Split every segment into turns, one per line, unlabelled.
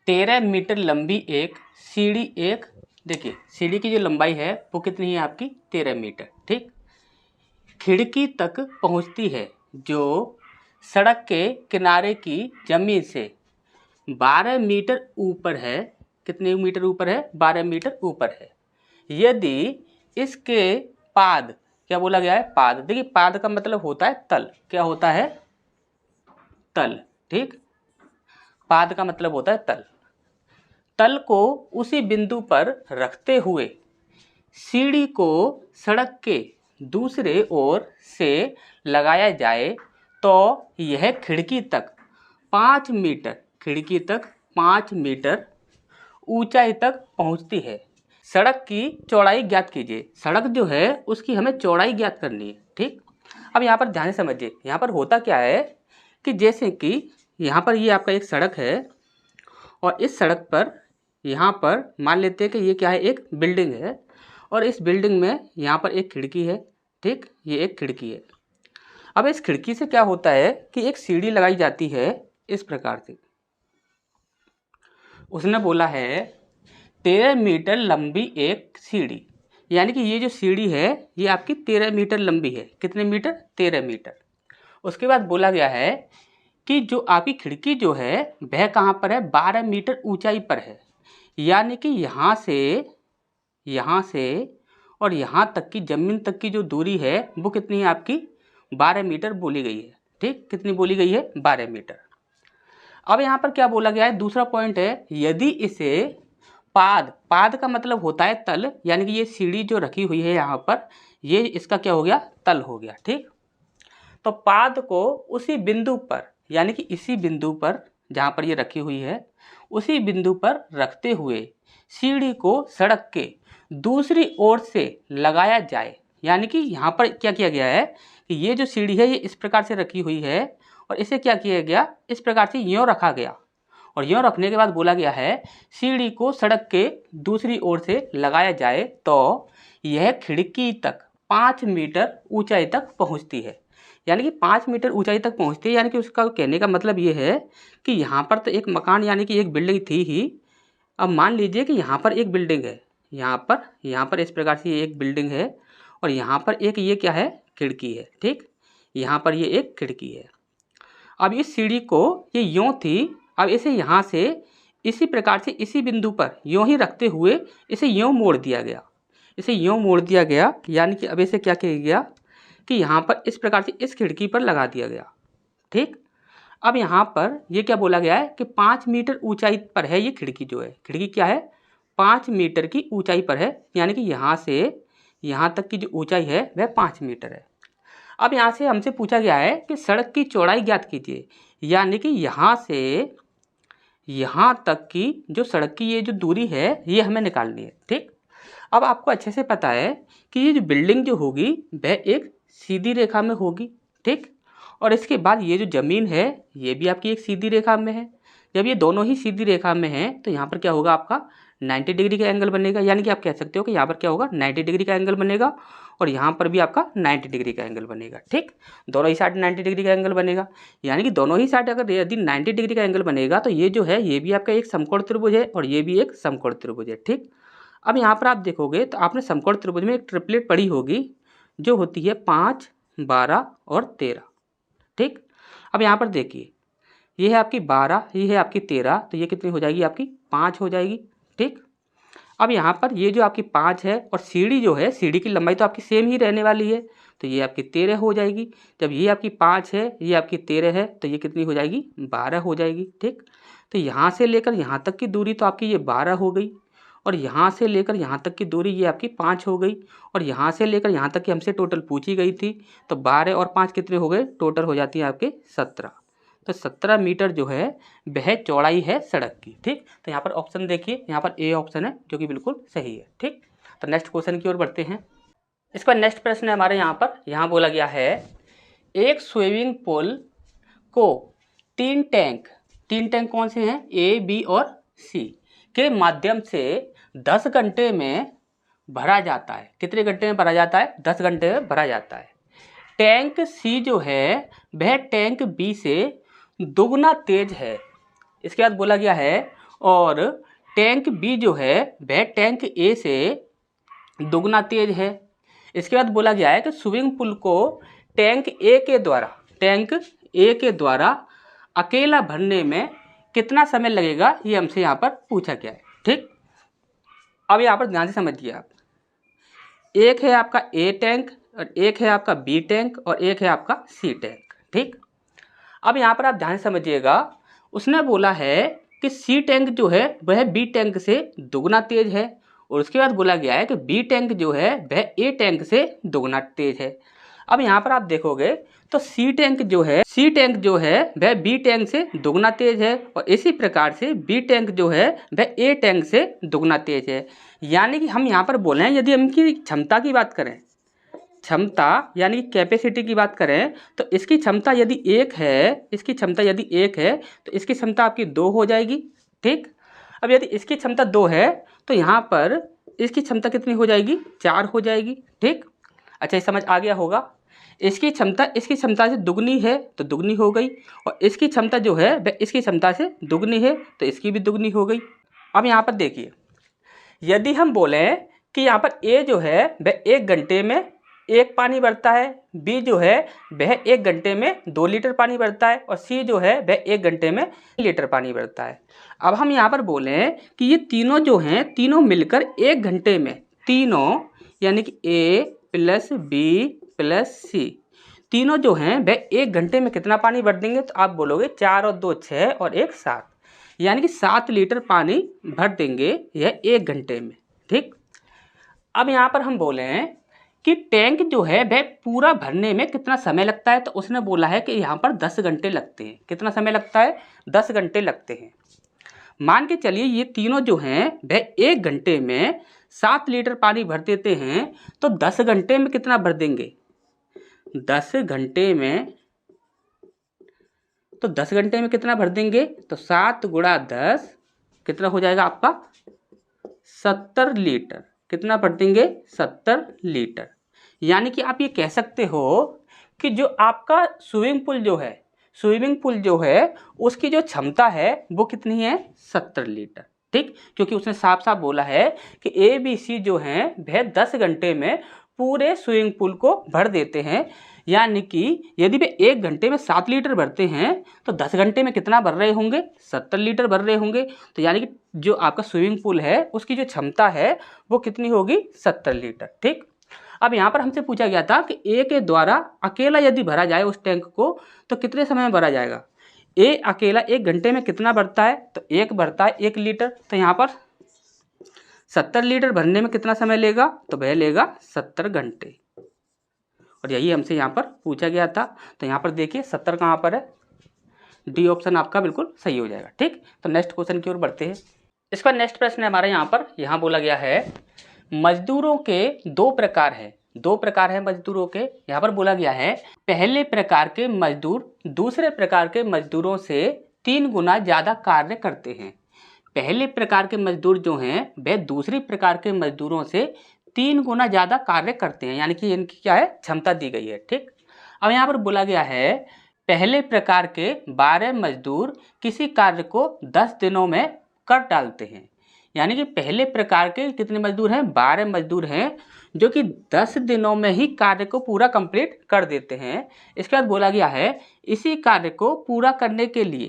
13 metre लंबी एक सीढ़ी देखिए सीढ़ी की जो लंबाई है वो कितनी है आपकी 13 मीटर। ठीक, खिड़की तक पहुंचती है जो सड़क के किनारे की जमीन से 12 मीटर ऊपर है। कितने मीटर ऊपर है? 12 मीटर ऊपर है। यदि इसके पाद, क्या बोला गया है? पाद। देखिए पाद का मतलब होता है तल। क्या होता है? तल। ठीक, पाद का मतलब होता है तल। तल को उसी बिंदु पर रखते हुए सीढ़ी को सड़क के दूसरे ओर से लगाया जाए तो यह खिड़की तक 5 मीटर, खिड़की तक 5 मीटर ऊंचाई तक पहुंचती है। सड़क की चौड़ाई ज्ञात कीजिए। सड़क जो है उसकी हमें चौड़ाई ज्ञात करनी है। ठीक, अब यहाँ पर ध्यान से समझिए, यहाँ पर होता क्या है कि जैसे कि यहाँ पर ये आपका एक सड़क है और इस सड़क पर यहाँ पर मान लेते हैं कि ये क्या है? एक बिल्डिंग है और इस बिल्डिंग में यहाँ पर एक खिड़की है। ठीक, ये एक खिड़की है। अब इस खिड़की से क्या होता है कि एक सीढ़ी लगाई जाती है इस प्रकार से। उसने बोला है 13 मीटर लंबी एक सीढ़ी, यानी कि ये जो सीढ़ी है ये आपकी 13 मीटर लंबी है। कितने मीटर? 13 मीटर। उसके बाद बोला गया है कि जो आपकी खिड़की जो है वह कहाँ पर है? 12 मीटर ऊंचाई पर है। यानी कि यहाँ से और यहाँ तक की जमीन तक की जो दूरी है वो कितनी है आपकी? 12 मीटर बोली गई है। ठीक, कितनी बोली गई है? 12 मीटर। अब यहाँ पर क्या बोला गया है? दूसरा पॉइंट है, यदि इसे पाद का मतलब होता है तल, यानी कि ये सीढ़ी जो रखी हुई है यहाँ पर, ये इसका क्या हो गया? तल हो गया। ठीक, तो पाद को उसी बिंदु पर, यानी कि इसी बिंदु पर जहाँ पर ये रखी हुई है उसी बिंदु पर रखते हुए सीढ़ी को सड़क के दूसरी ओर से लगाया जाए। यानी कि यहाँ पर क्या किया गया है कि ये जो सीढ़ी है ये इस प्रकार से रखी हुई है और इसे क्या किया गया? इस प्रकार से यूँ रखा गया और यूँ रखने के बाद बोला गया है सीढ़ी को सड़क के दूसरी ओर से लगाया जाए तो यह खिड़की तक 5 मीटर ऊंचाई तक पहुंचती है। यानी कि 5 मीटर ऊंचाई तक पहुंचती है। यानी कि उसका कहने का मतलब ये है कि यहाँ पर तो एक मकान यानी कि एक बिल्डिंग थी ही। अब मान लीजिए कि यहाँ पर एक बिल्डिंग है, यहाँ पर इस प्रकार से एक बिल्डिंग है और यहाँ पर एक ये क्या है? खिड़की है। ठीक, यहाँ पर ये एक खिड़की है। अब इस सीढ़ी को ये यूँ थी, अब इसे यहाँ से इसी प्रकार से इसी बिंदु पर यूँ ही रखते हुए इसे यूँ मोड़ दिया गया। इसे यूँ मोड़ दिया गया, यानी कि अब इसे क्या किया गया कि यहाँ पर इस प्रकार से इस खिड़की पर लगा दिया गया। ठीक, अब यहाँ पर ये क्या बोला गया है कि 5 मीटर ऊंचाई पर है ये खिड़की। जो है खिड़की क्या है? 5 मीटर की ऊंचाई पर है। यानी कि यहाँ से यहाँ तक की जो ऊंचाई है वह 5 मीटर है। अब यहाँ से हमसे पूछा गया है कि सड़क की चौड़ाई ज्ञात कीजिए। यानी कि यहाँ से यहाँ तक की जो सड़क की ये जो दूरी है ये हमें निकालनी है। ठीक, अब आपको अच्छे से पता है कि ये जो बिल्डिंग जो होगी वह एक सीधी रेखा में होगी। ठीक, और इसके बाद ये जो ज़मीन है ये भी आपकी एक सीधी रेखा में है। जब ये दोनों ही सीधी रेखा में हैं तो यहाँ पर क्या होगा? आपका 90 डिग्री का एंगल बनेगा। यानी कि आप कह सकते हो कि यहाँ पर क्या होगा? 90 डिग्री का एंगल बनेगा और यहाँ पर भी आपका 90 डिग्री का एंगल बनेगा। ठीक, दोनों ही साइड 90 डिग्री का एंगल बनेगा। यानी कि दोनों ही साइड अगर यदि 90 डिग्री का एंगल बनेगा तो ये जो है ये भी आपका एक समकोण त्रिभुज है और ये भी एक समकोण त्रिभुज है। ठीक, अब यहाँ पर आप देखोगे तो आपने समकोण त्रिभुज में एक ट्रिपलेट पढ़ी होगी जो होती है 5, 12 और 13। ठीक, अब यहाँ पर देखिए ये है आपकी 12, ये है आपकी 13, तो ये कितनी हो जाएगी? आपकी 5 हो जाएगी। ठीक, अब यहाँ पर ये जो आपकी 5 है और सीढ़ी जो है, सीढ़ी की लंबाई तो आपकी सेम ही रहने वाली है, तो ये आपकी 13 हो जाएगी। जब ये आपकी 5 है, ये आपकी 13 है, तो ये कितनी हो जाएगी? 12 हो जाएगी। ठीक, तो यहाँ से लेकर यहाँ तक की दूरी तो आपकी ये 12 हो गई और यहाँ से लेकर यहाँ तक की दूरी ये आपकी 5 हो गई और यहाँ से लेकर यहाँ तक की हमसे टोटल पूछी गई थी, तो 12 और 5 कितने हो गए? टोटल हो जाती है आपके 17। तो 17 मीटर जो है वह चौड़ाई है सड़क की। ठीक, तो यहाँ पर ऑप्शन देखिए, यहाँ पर ए ऑप्शन है जो कि बिल्कुल सही है। ठीक, तो नेक्स्ट क्वेश्चन की ओर बढ़ते हैं। इसका नेक्स्ट प्रश्न है हमारे यहाँ बोला गया है एक स्विमिंग पूल को 3 टैंक कौन से हैं? ए, बी और सी के माध्यम से 10 घंटे में भरा जाता है। कितने घंटे में भरा जाता है? 10 घंटे में भरा जाता है। टैंक सी जो है वह टैंक बी से दुगना तेज है। इसके बाद बोला गया है और टैंक बी जो है वह टैंक ए से दुगना तेज है। इसके बाद बोला गया है कि स्विमिंग पूल को टैंक ए के द्वारा अकेला भरने में कितना समय लगेगा, ये हमसे यहाँ पर पूछा गया है। ठीक, अब यहाँ पर ध्यान से समझिए आप, एक है आपका ए टैंक और एक है आपका बी टैंक और एक है आपका सी टैंक। ठीक, अब यहाँ पर आप ध्यान से समझिएगा, उसने बोला है कि सी टैंक जो है वह बी टैंक से दुगना तेज है और उसके बाद बोला गया है कि बी टैंक जो है वह ए टैंक से दुगना तेज है। अब यहाँ पर आप देखोगे तो सी टैंक जो है वह बी टैंक से दुगना तेज है और इसी प्रकार से बी टैंक जो है वह ए टैंक से दुगना तेज है। यानी कि हम यहाँ पर बोल रहे हैं, यदि हम इनकी क्षमता की बात करें, क्षमता यानी कि कैपेसिटी की बात करें, तो इसकी क्षमता यदि एक है तो इसकी क्षमता आपकी 2 हो जाएगी। ठीक, अब यदि इसकी क्षमता 2 है तो यहाँ पर इसकी क्षमता कितनी हो जाएगी, 4 हो जाएगी। ठीक, अच्छा ये समझ आ गया होगा। इसकी क्षमता से दुगनी है तो दुगनी हो गई और इसकी क्षमता जो है वह इसकी क्षमता से दुगनी है तो इसकी भी दुगनी हो गई। अब यहाँ पर देखिए, यदि हम बोलें कि यहाँ पर ए जो है वह 1 घंटे में 1 पानी भरता है, बी जो है वह 1 घंटे में 2 लीटर पानी भरता है और सी जो है वह 1 घंटे में लीटर पानी भरता है। अब हम यहाँ पर बोलें कि ये तीनों जो हैं, तीनों मिलकर 1 घंटे में, तीनों यानी कि ए प्लस बी प्लस सी, तीनों जो हैं वह 1 घंटे में कितना पानी भर देंगे, तो आप बोलोगे 4 और 2 6 और 1 7, यानी कि 7 लीटर पानी भर देंगे यह 1 घंटे में। ठीक, अब यहाँ पर हम बोले हैं कि टैंक जो है वह पूरा भरने में कितना समय लगता है, तो उसने बोला है कि यहाँ पर 10 घंटे लगते हैं। कितना समय लगता है, 10 घंटे लगते हैं। मान के चलिए ये तीनों जो हैं वह 1 घंटे में 7 लीटर पानी भर देते हैं, तो 10 घंटे में कितना भर देंगे, 10 घंटे में कितना भर देंगे, तो 7 गुणा 10 कितना हो जाएगा आपका 70 लीटर। कितना भर देंगे, 70 लीटर। यानी कि आप ये कह सकते हो कि जो आपका स्विमिंग पूल जो है उसकी जो क्षमता है वो कितनी है, 70 लीटर। ठीक, क्योंकि उसने साफ साफ बोला है कि ए बी सी जो हैं वह 10 घंटे में पूरे स्विमिंग पूल को भर देते हैं। यानी कि यदि वे 1 घंटे में 7 लीटर भरते हैं तो 10 घंटे में कितना भर रहे होंगे, 70 लीटर भर रहे होंगे। तो यानी कि जो आपका स्विमिंग पूल है उसकी जो क्षमता है वो कितनी होगी, 70 लीटर। ठीक, अब यहाँ पर हमसे पूछा गया था कि ए के द्वारा अकेला यदि भरा जाए उस टैंक को तो कितने समय में भरा जाएगा। ए अकेला 1 घंटे में कितना भरता है, तो 1 भरता है 1 लीटर, तो यहाँ पर 70 लीटर भरने में कितना समय लेगा, तो वह लेगा 70 घंटे। और यही हमसे यहाँ पर पूछा गया था। तो यहाँ पर देखिए 70 कहाँ पर है, डी ऑप्शन आपका बिल्कुल सही हो जाएगा। ठीक, तो नेक्स्ट क्वेश्चन की ओर बढ़ते हैं। इसका नेक्स्ट प्रश्न हमारे यहाँ बोला गया है मजदूरों के 2 प्रकार हैं। 2 प्रकार हैं मजदूरों के। यहाँ पर बोला गया है पहले प्रकार के मजदूर दूसरे प्रकार के मजदूरों से 3 गुना ज़्यादा कार्य करते हैं। पहले प्रकार के मजदूर जो हैं वह दूसरी प्रकार के मजदूरों से 3 गुना ज़्यादा कार्य करते हैं, यानी कि इनकी क्या है, क्षमता दी गई है। ठीक, अब यहाँ पर बोला गया है पहले प्रकार के 12 मजदूर किसी कार्य को 10 दिनों में कर डालते हैं। यानी कि पहले प्रकार के कितने मजदूर हैं, 12 मजदूर हैं जो कि 10 दिनों में ही कार्य को पूरा कंप्लीट कर देते हैं। इसके बाद बोला गया है इसी कार्य को पूरा करने के लिए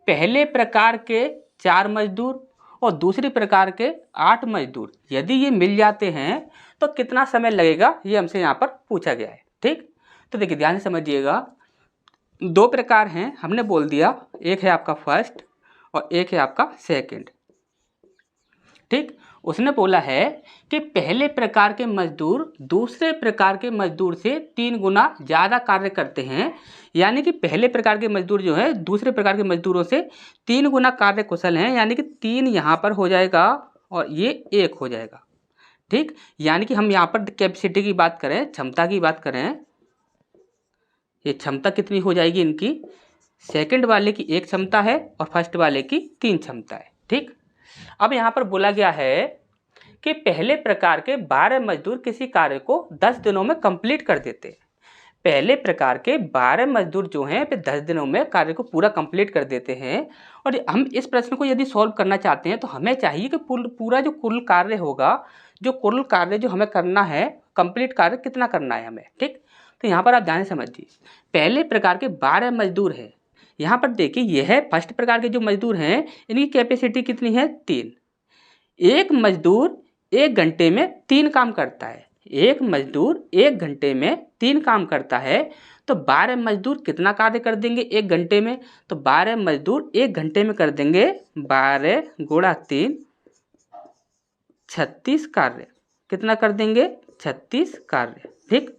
पहले प्रकार के 4 मजदूर और दूसरी प्रकार के 8 मजदूर यदि ये मिल जाते हैं तो कितना समय लगेगा, ये हमसे यहाँ पर पूछा गया है। ठीक, तो देखिए ध्यान से समझिएगा, 2 प्रकार हैं हमने बोल दिया, एक है आपका फर्स्ट और एक है आपका सेकंड। ठीक, उसने बोला है कि पहले प्रकार के मजदूर दूसरे प्रकार के मजदूर से 3 गुना ज़्यादा कार्य करते हैं। यानी कि पहले प्रकार के मजदूर जो है दूसरे प्रकार के मजदूरों से 3 गुना कार्य कुशल हैं, यानी कि 3 यहाँ पर हो जाएगा और ये 1 हो जाएगा। ठीक, यानी कि हम यहाँ पर कैपेसिटी की बात करें, क्षमता की बात करें, ये क्षमता कितनी हो जाएगी इनकी, सेकंड वाले की 1 क्षमता है और फर्स्ट वाले की 3 क्षमता है। ठीक, अब यहाँ पर बोला गया है कि पहले प्रकार के 12 मजदूर किसी कार्य को 10 दिनों में कंप्लीट कर देते हैं। पहले प्रकार के 12 मजदूर जो हैं वे 10 दिनों में कार्य को पूरा कंप्लीट कर देते हैं। और हम इस प्रश्न को यदि सॉल्व करना चाहते हैं तो हमें चाहिए कि पूरा जो कुल कार्य होगा, जो कुल कार्य जो हमें करना है, कंप्लीट कार्य कितना करना है हमें, ठीक। तो यहाँ पर आप ध्यान से समझिए, पहले प्रकार के 12 मजदूर हैं। यहाँ पर देखिए यह फर्स्ट प्रकार के जो मजदूर हैं इनकी कैपेसिटी कितनी है, 3। एक मजदूर 1 घंटे में 3 काम करता है। एक मजदूर 1 घंटे में 3 काम करता है, तो 12 मजदूर कितना कार्य कर देंगे 1 घंटे में, तो 12 मजदूर 1 घंटे में कर देंगे 12 गुणा 3 36 कार्य। कितना कर देंगे, 36 कार्य, ठीक।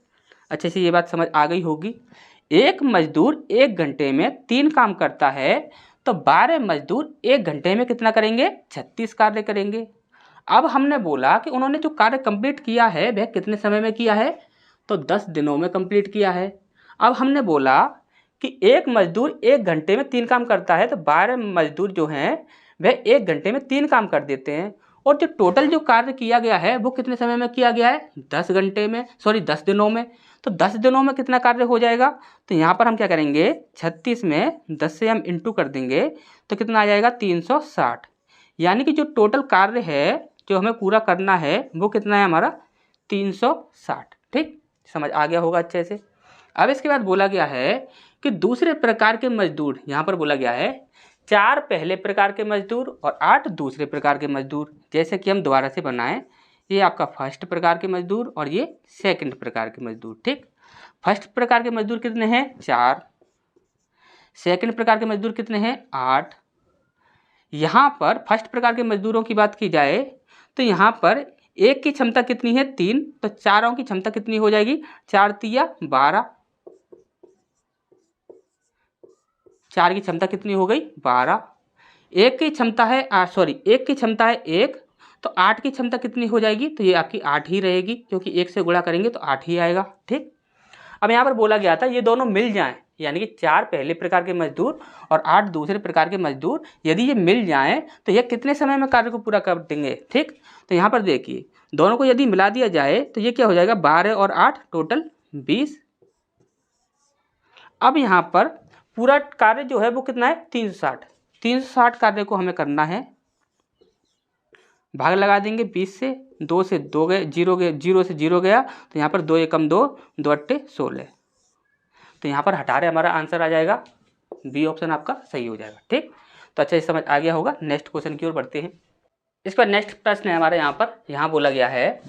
अच्छे से ये बात समझ आ गई होगी। एक मजदूर 1 घंटे में 3 काम करता है, तो 12 मजदूर 1 घंटे में कितना करेंगे, 36 कार्य करेंगे। अब हमने बोला कि उन्होंने जो कार्य कंप्लीट किया है वह कितने समय में किया है, तो 10 दिनों में कंप्लीट किया है। अब हमने बोला कि एक मजदूर 1 घंटे में 3 काम करता है, तो 12 मजदूर जो हैं वह 1 घंटे में 3 काम कर देते हैं। और जो टोटल जो कार्य किया गया है वो कितने समय में किया गया है, 10 दिनों में। तो 10 दिनों में कितना कार्य हो जाएगा, तो यहाँ पर हम क्या करेंगे, 36 में 10 से हम इंटू कर देंगे तो कितना आ जाएगा, 360। यानी कि जो टोटल कार्य है जो हमें पूरा करना है वो कितना है हमारा, 360, ठीक। समझ आ गया होगा अच्छे से। अब इसके बाद बोला गया है कि दूसरे प्रकार के मजदूर, यहाँ पर बोला गया है 4 पहले प्रकार के मजदूर और 8 दूसरे प्रकार के मजदूर। जैसे कि हम दोबारा से बनाएं, ये आपका फर्स्ट प्रकार के मजदूर और ये सेकंड प्रकार के मजदूर, ठीक। फर्स्ट प्रकार के मजदूर कितने हैं, 4। सेकंड प्रकार के मजदूर कितने हैं, 8। यहाँ पर फर्स्ट प्रकार के मजदूरों की बात की जाए तो यहाँ पर एक की क्षमता कितनी है, 3, तो चारों की क्षमता कितनी हो जाएगी, 4 तिया 12। 4 की क्षमता कितनी हो गई, 12। एक की क्षमता है एक की क्षमता है 1, तो 8 की क्षमता कितनी हो जाएगी, तो ये आपकी 8 ही रहेगी, क्योंकि 1 से गुणा करेंगे तो 8 ही आएगा, ठीक। अब यहाँ पर बोला गया था ये दोनों मिल जाएं, यानी कि 4 पहले प्रकार के मजदूर और 8 दूसरे प्रकार के मजदूर, यदि ये मिल जाएं तो ये कितने समय में कार्य को पूरा कर देंगे, ठीक। तो यहाँ पर देखिए दोनों को यदि मिला दिया जाए तो ये क्या हो जाएगा, 12 और 8 टोटल 20। अब यहाँ पर पूरा कार्य जो है वो कितना है, 360 कार्य को हमें करना है। भाग लगा देंगे 20 से, 2 से 2 गए, 0 से 0 गया, तो यहाँ पर 2 एकम 2, 2 अट्टे 16। तो यहाँ पर हटा रहे हमारा आंसर आ जाएगा, बी ऑप्शन आपका सही हो जाएगा, ठीक। तो अच्छा समझ आ गया होगा। नेक्स्ट क्वेश्चन की ओर बढ़ते हैं। इस पर नेक्स्ट प्रश्न है हमारे यहाँ बोला गया है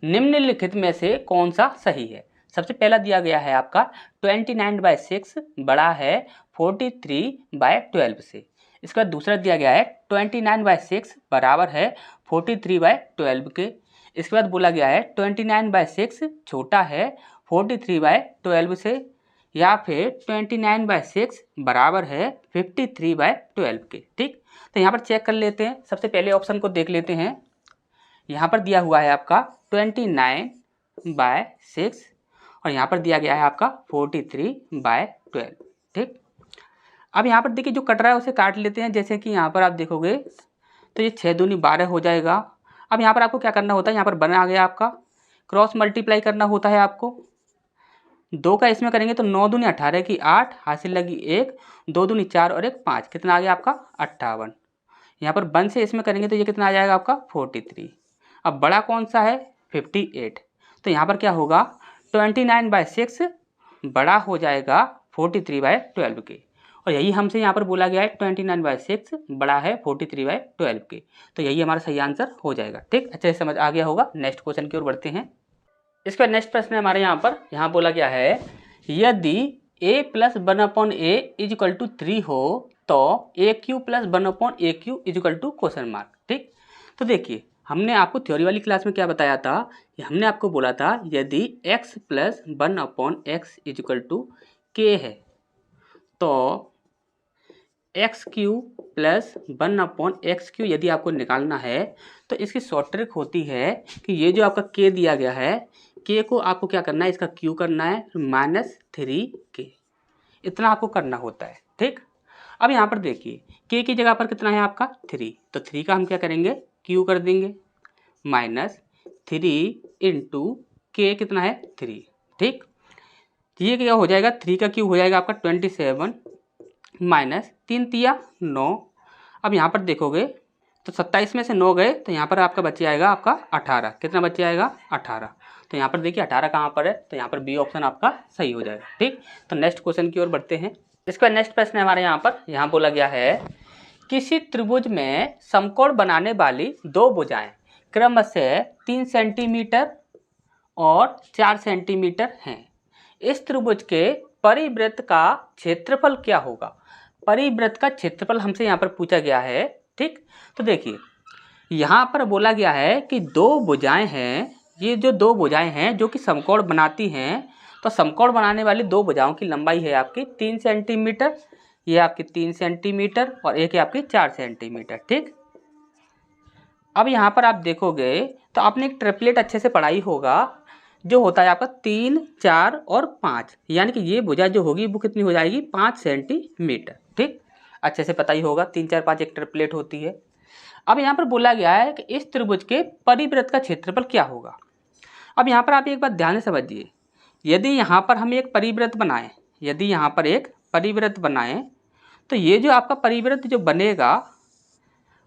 निम्नलिखित में से कौन सा सही है। सबसे पहला दिया गया है आपका 29/6 बड़ा है 43/12 से। इसका दूसरा दिया गया है 29/6 बराबर है 43/12 के। इसके बाद बोला गया है 29/6 छोटा है 43/12 से, या फिर 29/6 बराबर है 53/12 के, ठीक। तो यहाँ पर चेक कर लेते हैं। सबसे पहले ऑप्शन को देख लेते हैं। यहाँ पर दिया हुआ है आपका 29/6 और यहाँ पर दिया गया है आपका 43/12, ठीक। अब यहाँ पर देखिए जो कट रहा है उसे काट लेते हैं। जैसे कि यहाँ पर आप देखोगे तो ये 6 दूनी 12 हो जाएगा। अब यहाँ पर आपको क्या करना होता है, यहाँ पर बना आ गया आपका, क्रॉस मल्टीप्लाई करना होता है आपको। 2 का इसमें करेंगे तो 9 दूनी 18 की 8 हासिल लगी 1, 2 दूनी 4 और 1 5, कितना आ गया आपका 58। यहाँ पर 1 से इसमें करेंगे तो ये कितना आ जाएगा आपका 43। अब बड़ा कौन सा है 58, तो यहाँ पर क्या होगा 29/6 बड़ा हो जाएगा 43/12 के। और यही हमसे यहाँ पर बोला गया है 29/6 बड़ा है 43/12 के, तो यही हमारा सही आंसर हो जाएगा, ठीक। अच्छे से समझ आ गया होगा। नेक्स्ट क्वेश्चन की ओर बढ़ते हैं। इसका नेक्स्ट प्रश्न है हमारे यहाँ बोला गया है यदि a + 1/a = 3 हो तो aq + 1/aq =, ठीक। तो देखिए हमने आपको थ्योरी वाली क्लास में क्या बताया था, हमने आपको बोला था यदि x + 1/x = k है तो x³ + 1/x³ यदि आपको निकालना है तो इसकी शॉर्ट ट्रिक होती है कि ये जो आपका k दिया गया है, k को आपको क्या करना है, इसका q करना है -3k, इतना आपको करना होता है, ठीक। अब यहाँ पर देखिए k की जगह पर कितना है आपका 3, तो 3 का हम क्या करेंगे q कर देंगे -3 × k कितना है 3, ठीक। ये क्या हो जाएगा, 3 का क्यूब हो जाएगा आपका 27 माइनस 3 तिया 9। अब यहाँ पर देखोगे तो 27 में से 9 गए तो यहाँ पर आपका बच जाएगा आपका 18। कितना बच जाएगा 18। तो यहाँ पर देखिए 18 कहाँ पर है, तो यहाँ पर बी ऑप्शन आपका सही हो जाएगा। ठीक, तो नेक्स्ट क्वेश्चन की ओर बढ़ते हैं। इसका नेक्स्ट प्रश्न है हमारे यहाँ पर, यहाँ बोला गया है किसी त्रिभुज में समकोण बनाने वाली दो भुजाएं क्रमशः 3 सेंटीमीटर और 4 सेंटीमीटर हैं। इस त्रिभुज के परिवृत्त का क्षेत्रफल क्या होगा। परिवृत्त का क्षेत्रफल हमसे यहाँ पर पूछा गया है। ठीक, तो देखिए यहाँ पर बोला गया है कि दो भुजाएं हैं, ये जो दो भुजाएं हैं जो कि समकोण बनाती हैं, तो समकोण बनाने वाली दो भुजाओं की लंबाई है आपकी 3 सेंटीमीटर, ये आपकी 3 सेंटीमीटर और एक है आपकी 4 सेंटीमीटर। ठीक, अब यहाँ पर आप देखोगे तो आपने एक ट्रिपलेट अच्छे से पढ़ाई होगा, जो होता है आपका 3, 4 और 5, यानी कि ये भुजा जो होगी वो कितनी हो जाएगी 5 सेंटीमीटर। ठीक, अच्छे से पता ही होगा, 3, 4, 5 एक ट्रिपलेट होती है। अब यहाँ पर बोला गया है कि इस त्रिभुज के परिवृत्त का क्षेत्रफल क्या होगा। अब यहाँ पर आप एक बात ध्यान से समझिए, यदि यहाँ पर हम एक परिवृत्त बनाएं, यदि यहाँ पर एक परिवृत्त बनाएं तो ये जो आपका परिवृत्त जो बनेगा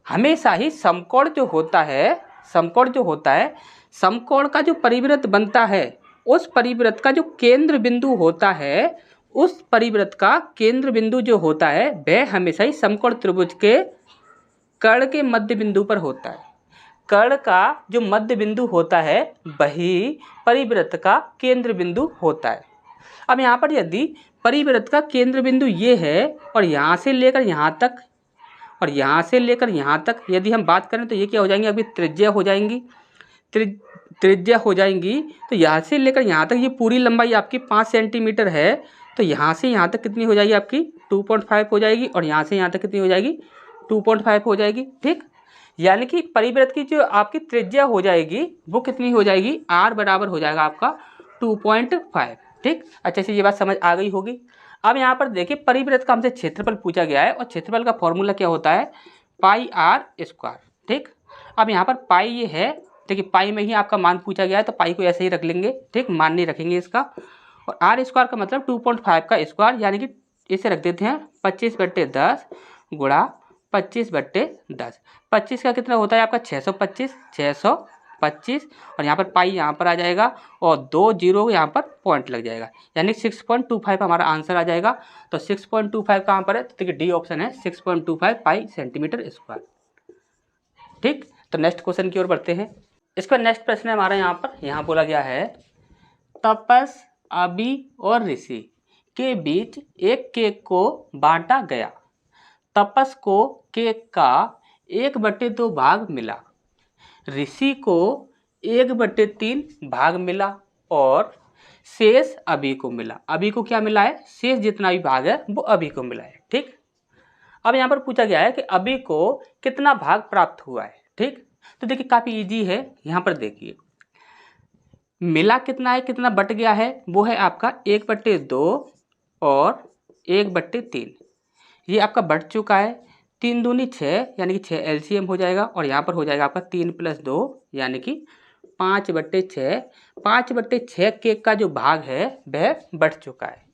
हमेशा ही समकोण जो होता है, समकोण जो होता है, समकोण का जो परिवृत्त बनता है उस परिवृत्त का जो केंद्र बिंदु होता है, उस परिवृत्त का केंद्र बिंदु जो होता है वह हमेशा ही समकोण त्रिभुज के कर्ण के मध्य बिंदु पर होता है। कर्ण का जो मध्य बिंदु होता है वही परिवृत्त का केंद्र बिंदु होता है। अब यहाँ पर यदि परिवृत्त का केंद्र बिंदु ये है और यहाँ से लेकर यहाँ तक और यहाँ से लेकर यहाँ तक यदि हम बात करें तो ये क्या हो जाएंगी, अभी त्रिज्या हो जाएंगी, त्रिज्या हो जाएंगी। तो यहाँ से लेकर यहाँ तक ये पूरी लंबाई आपकी 5 सेंटीमीटर है, तो यहाँ से यहाँ तक कितनी हो जाएगी आपकी 2.5 हो जाएगी और यहाँ से यहाँ तक कितनी हो जाएगी 2.5 हो जाएगी। ठीक, यानी कि परिवृत्त की जो आपकी त्रिज्या हो जाएगी वो कितनी हो जाएगी, r बराबर हो जाएगा आपका 2.5। ठीक, अच्छे से ये बात समझ आ गई होगी। अब यहाँ पर देखिए परिवृत्त का हमसे क्षेत्रफल पूछा गया है और क्षेत्रफल का फॉर्मूला क्या होता है, पाई आर स्क्वायर। ठीक, अब यहाँ पर पाई ये है, देखिए पाई में ही आपका मान पूछा गया है तो पाई को ऐसे ही रख लेंगे। ठीक, मान नहीं रखेंगे इसका। और आर स्क्वायर का मतलब 2.5 का स्क्वायर, यानी कि इसे रख देते हैं 25/10 गुणा 25/10। 25 का कितना होता है आपका 625 और यहाँ पर पाई यहाँ पर आ जाएगा और 2 जीरो यहाँ पर पॉइंट लग जाएगा, यानी 6.25 हमारा आंसर आ जाएगा। तो 6.25 कहाँ पर है, तो देखिए डी ऑप्शन है 6.25 पाई सेंटीमीटर स्क्वायर। ठीक, तो नेक्स्ट क्वेश्चन की ओर बढ़ते हैं। इसका नेक्स्ट प्रश्न है हमारा यहाँ पर, यहाँ बोला गया है तपस, अबी और ऋषि के बीच एक केक को बांटा गया। तपस को केक का 1/2 भाग मिला, ऋषि को 1/3 भाग मिला और शेष अभी को मिला। अभी को क्या मिला है, शेष जितना भी भाग है वो अभी को मिला है। ठीक, अब यहाँ पर पूछा गया है कि अभी को कितना भाग प्राप्त हुआ है। ठीक, तो देखिए काफ़ी इजी है, यहाँ पर देखिए मिला कितना है, कितना बट गया है, वो है आपका 1/2 और 1/3, ये आपका बढ़ चुका है। 3 दूनी 6 यानी कि 6 एलसीएम हो जाएगा और यहाँ पर हो जाएगा आपका 3 + 2 यानी कि 5/6। 5/6 केक का जो भाग है वह बढ़ चुका है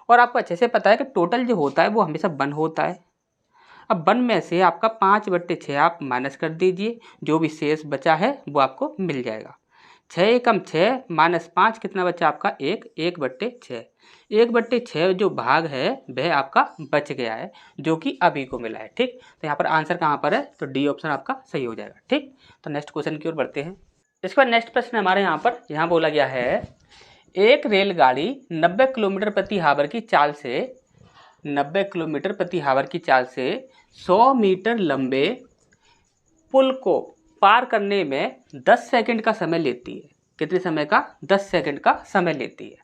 और आपको अच्छे से पता है कि टोटल जो होता है वो हमेशा 1 होता है। अब 1 में से आपका 5/6 आप माइनस कर दीजिए, जो भी शेष बचा है वो आपको मिल जाएगा। 6 एकम 6 माइनस 5 कितना बचा आपका 1/6। 1/6 जो भाग है वह आपका बच गया है जो कि अभी को मिला है। ठीक, तो यहाँ पर आंसर कहाँ पर है, तो डी ऑप्शन आपका सही हो जाएगा। ठीक, तो नेक्स्ट क्वेश्चन की ओर बढ़ते हैं। इसका नेक्स्ट प्रश्न हमारे यहाँ पर, यहाँ बोला गया है एक रेलगाड़ी 90 किलोमीटर प्रति आवर की चाल से 90 किलोमीटर प्रति आवर की चाल से 100 मीटर लंबे पुल को पार करने में 10 सेकंड का समय लेती है। कितने समय का, 10 सेकंड का समय लेती है।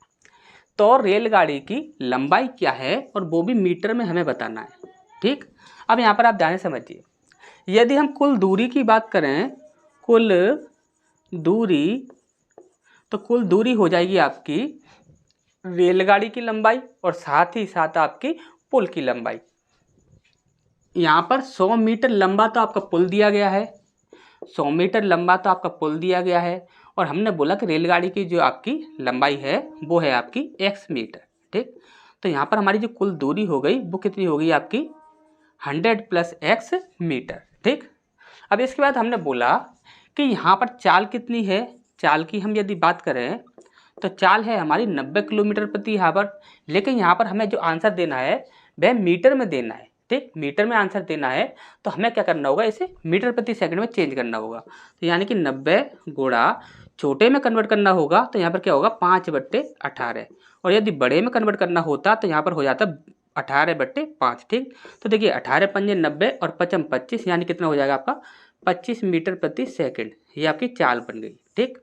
तो रेलगाड़ी की लंबाई क्या है और वो भी मीटर में हमें बताना है। ठीक, अब यहाँ पर आप ध्यान से समझिए, यदि हम कुल दूरी की बात करें, कुल दूरी, तो कुल दूरी हो जाएगी आपकी रेलगाड़ी की लंबाई और साथ ही साथ आपकी पुल की लंबाई। यहाँ पर 100 मीटर लंबा तो आपका पुल दिया गया है, 100 मीटर लंबा तो आपका पुल दिया गया है और हमने बोला कि रेलगाड़ी की जो आपकी लंबाई है वो है आपकी x मीटर। ठीक। तो यहाँ पर हमारी जो कुल दूरी हो गई वो कितनी हो गई आपकी 100 + x मीटर, ठीक। अब इसके बाद हमने बोला कि यहाँ पर चाल कितनी है, चाल की हम यदि बात करें तो चाल है हमारी 90 किलोमीटर प्रति आवर, लेकिन यहाँ पर हमें जो आंसर देना है वह मीटर में देना है, ठीक। मीटर में आंसर देना है तो हमें क्या करना होगा, इसे मीटर प्रति सेकंड में चेंज करना होगा। तो यानी कि 90 गुणा छोटे में कन्वर्ट करना होगा तो यहाँ पर क्या होगा 5/18, और यदि बड़े में कन्वर्ट करना होता तो यहाँ पर हो जाता 18/5, ठीक। तो देखिए 18 पंजे 90 और 5 25, यानी कितना हो जाएगा आपका 25 मीटर प्रति सेकंड। ये आपकी चाल बन गई, ठीक।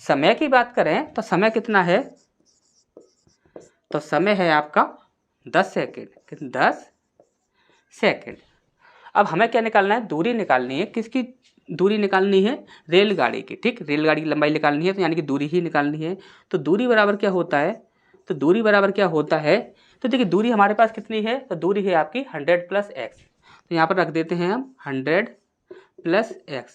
समय की बात करें तो समय कितना है, तो समय है आपका 10 सेकंड, कितना 10 सेकंड। अब हमें क्या निकालना है, दूरी निकालनी है। किसकी दूरी निकालनी है, रेलगाड़ी की, ठीक। रेलगाड़ी की लंबाई निकालनी है तो यानी कि दूरी ही निकालनी है। तो दूरी बराबर क्या होता है, तो दूरी बराबर क्या होता है, तो देखिए दूरी हमारे पास कितनी है, तो दूरी है आपकी 100 + x। तो यहाँ पर रख देते हैं हम 100 + x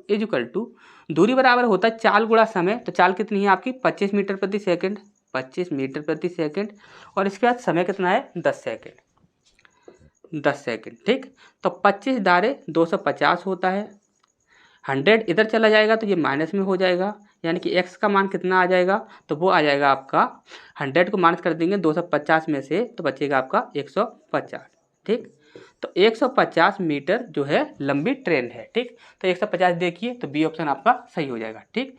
= दूरी बराबर होता है चाल गुणा समय। तो चाल कितनी है आपकी 25 मीटर प्रति सेकंड, 25 मीटर प्रति सेकंड, और इसके बाद समय कितना है 10 सेकंड, 10 सेकंड, ठीक। तो 25 दारे 250 होता है, 100 इधर चला जाएगा तो ये माइनस में हो जाएगा, यानी कि x का मान कितना आ जाएगा, तो वो आ जाएगा आपका 100 को माइनस कर देंगे 250 में से तो बचेगा आपका 150, ठीक। तो 150 मीटर जो है लंबी ट्रेन है, ठीक। तो 150 देखिए तो बी ऑप्शन आपका सही हो जाएगा, ठीक।